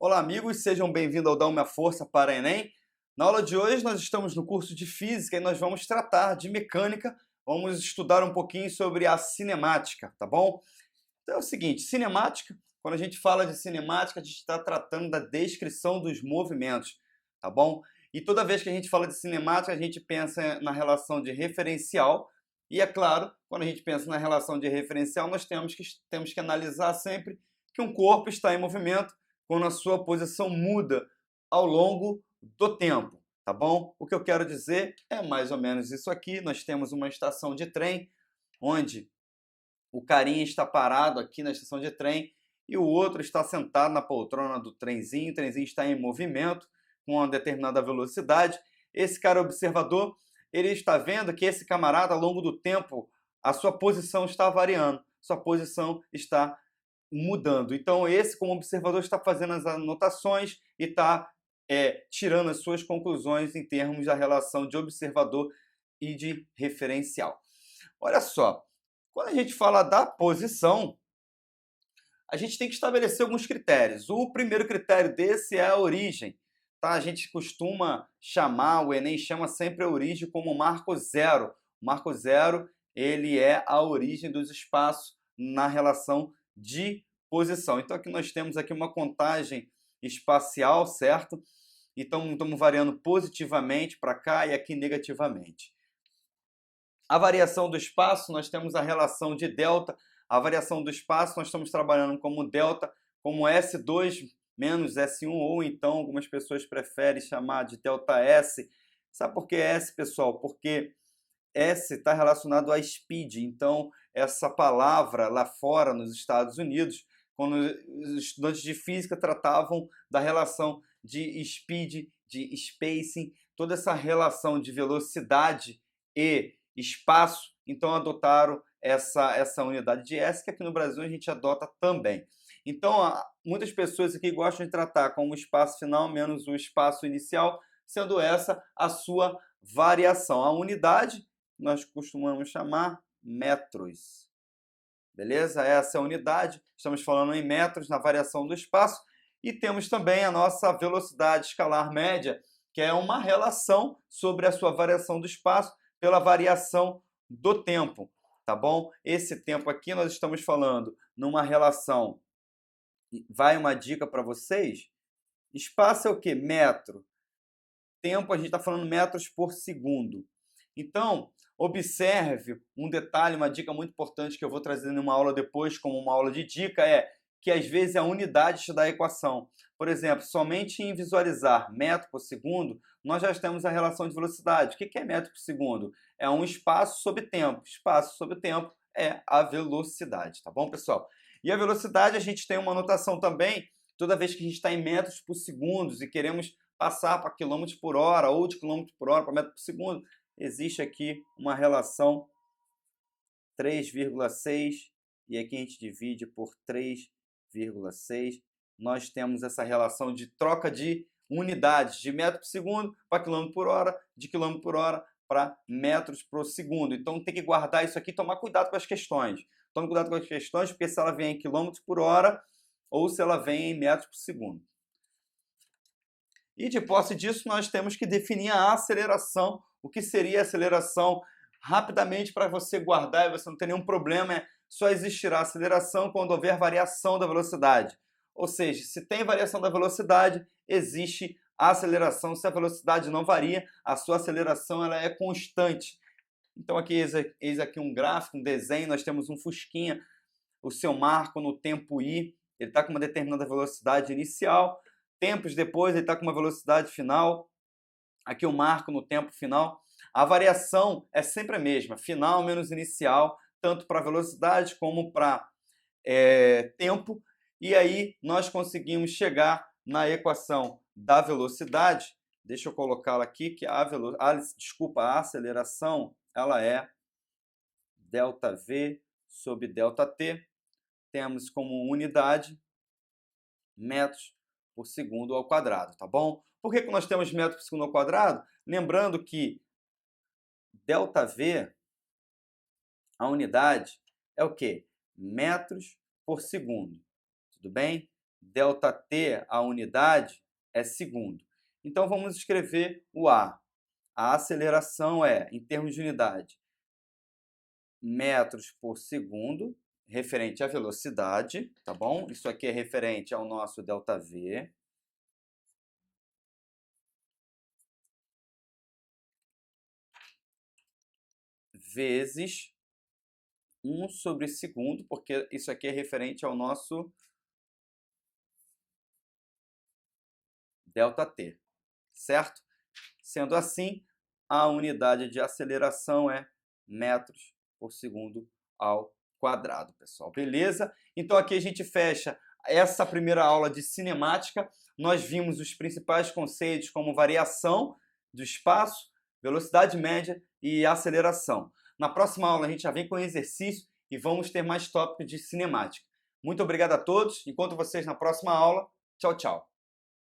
Olá, amigos, sejam bem-vindos ao Dá Uma Força para Enem. Na aula de hoje, nós estamos no curso de Física e nós vamos tratar de mecânica, vamos estudar um pouquinho sobre a cinemática, tá bom? Então é o seguinte, cinemática, quando a gente fala de cinemática, a gente está tratando da descrição dos movimentos, tá bom? E toda vez que a gente fala de cinemática, a gente pensa na relação de referencial, e é claro, quando a gente pensa na relação de referencial, nós temos que analisar sempre que um corpo está em movimento quando a sua posição muda ao longo do tempo, tá bom? O que eu quero dizer é mais ou menos isso aqui. Nós temos uma estação de trem, onde o carinha está parado aqui na estação de trem e o outro está sentado na poltrona do trenzinho. O trenzinho está em movimento com uma determinada velocidade. Esse cara observador, ele está vendo que esse camarada, ao longo do tempo, a sua posição está variando, sua posição está mudando. Então, esse, como observador, está fazendo as anotações e está tirando as suas conclusões em termos da relação de observador e de referencial. Olha só, quando a gente fala da posição, a gente tem que estabelecer alguns critérios. O primeiro critério desse é a origem. Tá? A gente costuma chamar, o Enem chama sempre a origem como marco zero. O marco zero, ele é a origem dos espaços na relação de posição. Então, aqui nós temos aqui uma contagem espacial, certo? Então, estamos variando positivamente para cá e aqui negativamente. A variação do espaço, nós temos a relação de delta. A variação do espaço, nós estamos trabalhando como delta, como S2 menos S1, ou então algumas pessoas preferem chamar de delta S. Sabe por que S, pessoal? Porque S está relacionado a speed. Então, essa palavra lá fora, nos Estados Unidos, quando os estudantes de física tratavam da relação de speed, de spacing, toda essa relação de velocidade e espaço, então adotaram essa unidade de S, que aqui no Brasil a gente adota também. Então, muitas pessoas aqui gostam de tratar como o espaço final menos o espaço inicial, sendo essa a sua variação. A unidade nós costumamos chamar metros. Beleza? Essa é a unidade. Estamos falando em metros na variação do espaço. E temos também a nossa velocidade escalar média, que é uma relação sobre a sua variação do espaço pela variação do tempo. Tá bom? Esse tempo aqui nós estamos falando numa relação. Vai uma dica para vocês. Espaço é o quê? Metro. Tempo, a gente está falando metros por segundo. Então, observe um detalhe, uma dica muito importante que eu vou trazer em uma aula depois, como uma aula de dica, é que às vezes a unidade da equação. Por exemplo, somente em visualizar metro por segundo, nós já temos a relação de velocidade. O que é metro por segundo? É um espaço sobre tempo. Espaço sobre tempo é a velocidade, tá bom, pessoal? E a velocidade, a gente tem uma notação também, toda vez que a gente está em metros por segundo e queremos passar para quilômetros por hora ou de quilômetros por hora para metro por segundo, existe aqui uma relação 3,6 e aqui a gente divide por 3,6. Nós temos essa relação de troca de unidades de metro por segundo para quilômetro por hora, de quilômetro por hora para metros por segundo. Então tem que guardar isso aqui e tomar cuidado com as questões. Tome cuidado com as questões, porque se ela vem em quilômetros por hora ou se ela vem em metros por segundo. E de posse disso, nós temos que definir a aceleração. O que seria a aceleração? Rapidamente, para você guardar e você não ter nenhum problema, só existirá aceleração quando houver variação da velocidade. Ou seja, se tem variação da velocidade, existe aceleração. Se a velocidade não varia, a sua aceleração ela é constante. Então aqui, eis aqui um gráfico, um desenho, nós temos um fusquinha, o seu marco no tempo I, ele está com uma determinada velocidade inicial, tempos depois ele está com uma velocidade final, aqui o marco no tempo final. A variação é sempre a mesma, final menos inicial, tanto para velocidade como para tempo, e aí nós conseguimos chegar na equação da velocidade. Deixa eu colocá-la aqui, que a aceleração ela é ΔV sobre ΔT. Temos como unidade metros por segundo ao quadrado, tá bom? Por que nós temos metros por segundo ao quadrado? Lembrando que ΔV, a unidade, é o quê? Metros por segundo, tudo bem? ΔT, a unidade, é segundo. Então, vamos escrever o A. A aceleração é, em termos de unidade, metros por segundo, referente à velocidade, tá bom? Isso aqui é referente ao nosso ΔV. Vezes 1 sobre segundo, porque isso aqui é referente ao nosso ΔT, certo? Sendo assim, a unidade de aceleração é metros por segundo ao quadrado, pessoal. Beleza? Então aqui a gente fecha essa primeira aula de cinemática. Nós vimos os principais conceitos como variação do espaço, velocidade média e aceleração. Na próxima aula a gente já vem com exercício e vamos ter mais tópicos de cinemática. Muito obrigado a todos. Encontro vocês na próxima aula. Tchau, tchau.